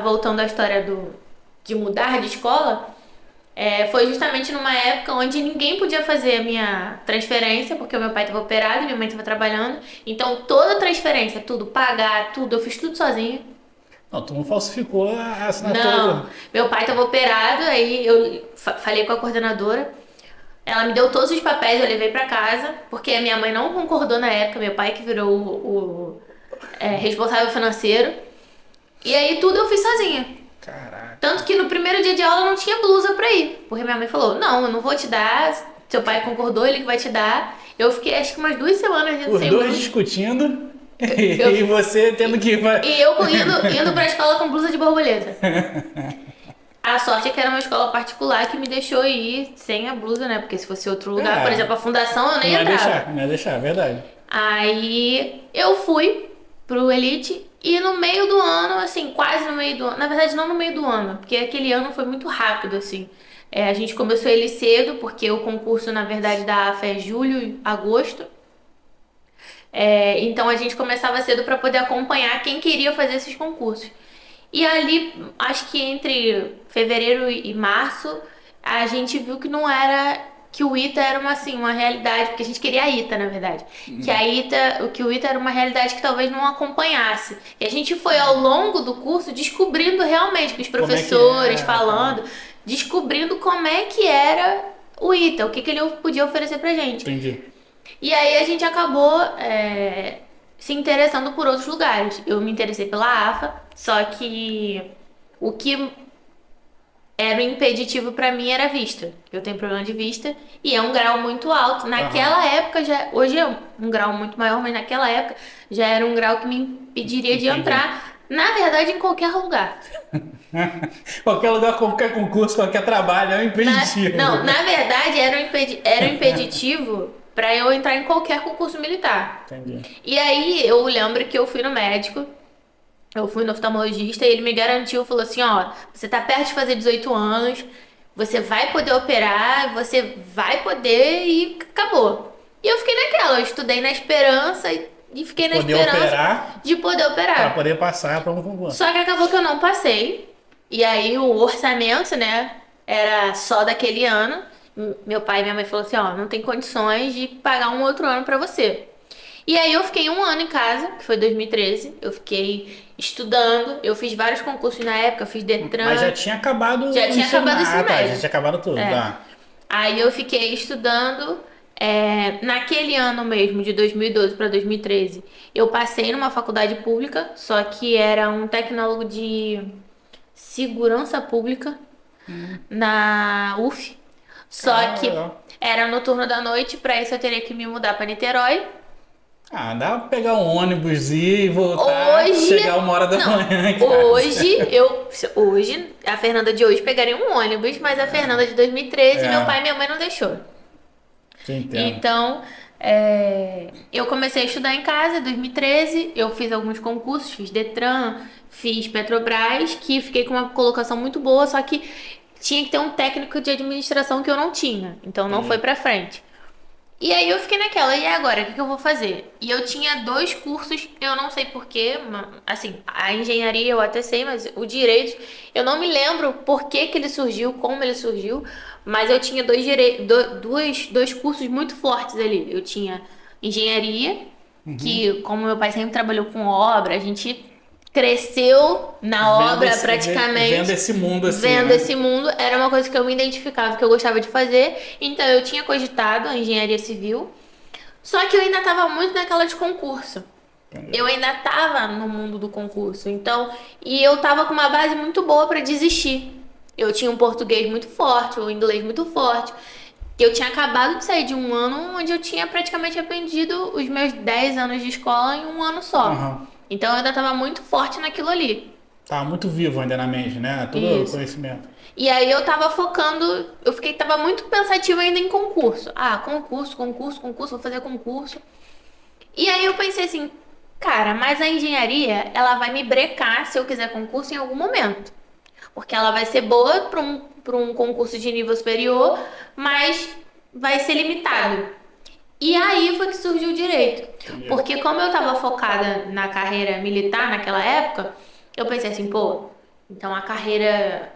voltando à história de mudar de escola, foi justamente numa época onde ninguém podia fazer a minha transferência, porque o meu pai estava operado e minha mãe estava trabalhando. Então toda a transferência, tudo, pagar, tudo, eu fiz tudo sozinha. Não, tu não falsificou a assinatura Não, meu pai estava operado, aí eu falei com a coordenadora. Ela me deu todos os papéis, eu levei pra casa, porque a minha mãe não concordou na época, meu pai que virou o responsável financeiro. E aí tudo eu fiz sozinha. Caraca. Tanto que no primeiro dia de aula eu não tinha blusa pra ir. Porque minha mãe falou, não, eu não vou te dar, seu pai concordou, ele que vai te dar. Eu fiquei acho que umas 2 semanas Os sem dois blusa. discutindo Eu- e você tendo que... E eu indo pra escola com blusa de borboleta. A sorte é que era uma escola particular que me deixou ir sem a blusa, né? Porque se fosse outro lugar, por exemplo, a fundação, eu nem Não ia entrava. deixar, não ia deixar, é verdade. Aí eu fui pro Elite e no meio do ano, assim, quase no meio do ano, na verdade não no meio do ano, porque aquele ano foi muito rápido, assim. A gente começou ele cedo, porque o concurso, na verdade, da AFA é julho e agosto. Então a gente começava cedo para poder acompanhar quem queria fazer esses concursos. E ali, acho que entre fevereiro e março, a gente viu que não era, que o ITA era uma realidade, porque a gente queria a ITA, na verdade. Que o ITA era uma realidade que talvez não acompanhasse. E a gente foi ao longo do curso descobrindo realmente, com os Como é que professores é, falando, descobrindo como é que era o ITA, o que ele podia oferecer pra gente. Entendi. E aí a gente acabou se interessando por outros lugares. Eu me interessei pela AFA, só que o que era o impeditivo pra mim era a vista. Eu tenho problema de vista e é um grau muito alto. Naquela época já, hoje é um grau muito maior, mas naquela época já era um grau que me impediria de Entendi. entrar, na verdade, em qualquer lugar. Qualquer lugar, qualquer concurso, qualquer trabalho é um impeditivo. Na verdade, era um impeditivo pra eu entrar em qualquer concurso militar. Entendi. E aí eu lembro que eu fui no médico, eu fui no oftalmologista e ele me garantiu, falou assim, ó, você tá perto de fazer 18 anos, você vai poder operar, você vai poder e acabou. E eu fiquei naquela, eu estudei na esperança e fiquei na Poder esperança operar de poder para operar. poder passar para um concurso. Só que acabou que eu não passei. E aí o orçamento, né, era só daquele ano. Meu pai e minha mãe falaram assim, ó, não tem condições de pagar um outro ano pra você. E aí eu fiquei um ano em casa, que foi 2013. Eu fiquei estudando, eu fiz vários concursos na época, eu fiz Detran. Mas já tinha acabado Já tinha acabado o ensino Ah, tá, médio. já tinha acabado tudo, tá. Aí eu fiquei estudando. Naquele ano mesmo, de 2012 para 2013, eu passei numa faculdade pública, só que era um tecnólogo de segurança pública na UF. Só que Legal. era no turno da noite, para isso eu teria que me mudar para Niterói. Ah, dá pra pegar um ônibus e voltar, Hoje, chegar 1h da não, manhã em casa. hoje, a Fernanda de hoje pegaria um ônibus, mas a Fernanda de 2013, meu pai e minha mãe não deixou. Entendo. Então, eu comecei a estudar em casa em 2013, eu fiz alguns concursos, fiz Detran, fiz Petrobras, que fiquei com uma colocação muito boa, só que tinha que ter um técnico de administração que eu não tinha, então não foi pra frente. E aí eu fiquei naquela, e agora, o que eu vou fazer? E eu tinha 2 cursos, eu não sei porquê, assim, a engenharia eu até sei, mas o direito, eu não me lembro por que ele surgiu, como ele surgiu, mas eu tinha dois cursos muito fortes ali. Eu tinha engenharia, que como meu pai sempre trabalhou com obra, a gente cresceu na obra praticamente. Vendo esse mundo assim, Vendo né? esse mundo, era uma coisa que eu me identificava, que eu gostava de fazer. Então eu tinha cogitado a engenharia civil, só que eu ainda estava muito naquela de concurso. Eu ainda estava no mundo do concurso, então, e eu tava com uma base muito boa para desistir. Eu tinha um português muito forte, um inglês muito forte. Eu tinha acabado de sair de um ano onde eu tinha praticamente aprendido os meus 10 anos de escola em um ano só. Aham. Então eu ainda estava muito forte naquilo ali. Tava muito vivo ainda na mente, né? Todo o Isso. conhecimento. E aí eu tava focando, tava muito pensativa ainda em concurso. Ah, concurso, vou fazer concurso. E aí eu pensei assim, cara, mas a engenharia, ela vai me brecar se eu quiser concurso em algum momento. Porque ela vai ser boa para um concurso de nível superior, mas vai ser limitado. E aí foi que surgiu o direito. Porque como eu tava focada na carreira militar naquela época, Eu pensei assim, pô, então a carreira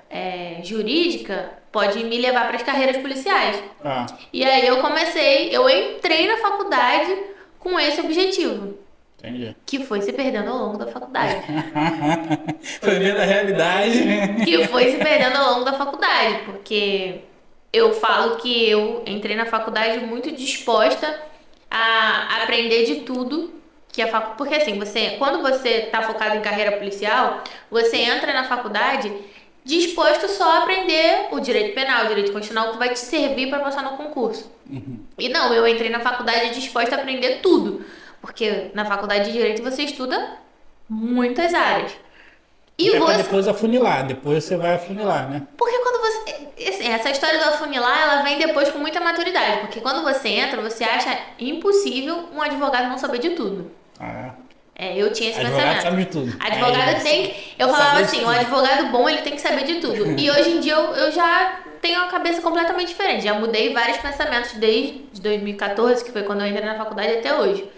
jurídica pode me levar para as carreiras policiais. Ah, E aí eu entrei na faculdade com esse objetivo, entendi. que foi se perdendo ao longo da faculdade. Foi vendo a realidade. Que foi se perdendo ao longo da faculdade, porque eu falo que eu entrei na faculdade muito disposta a aprender de tudo que a porque assim, quando você está focado em carreira policial, você entra na faculdade disposto só a aprender o direito penal, o direito constitucional que vai te servir para passar no concurso. E não, eu entrei na faculdade disposta a aprender tudo, porque na faculdade de direito você estuda muitas áreas. E É pra você, depois afunilar, depois você vai afunilar, né? porque quando você. Assim, essa história do afunilar, ela vem depois com muita maturidade. Porque quando você entra, você acha impossível um advogado não saber de tudo. Ah, Eu tinha esse advogado pensamento. sabe de tudo. Advogado tem que. Eu falava saber de assim: um tudo. advogado bom, ele tem que saber de tudo. E hoje em dia eu já tenho a cabeça completamente diferente. Já mudei vários pensamentos desde 2014, que foi quando eu entrei na faculdade, até hoje.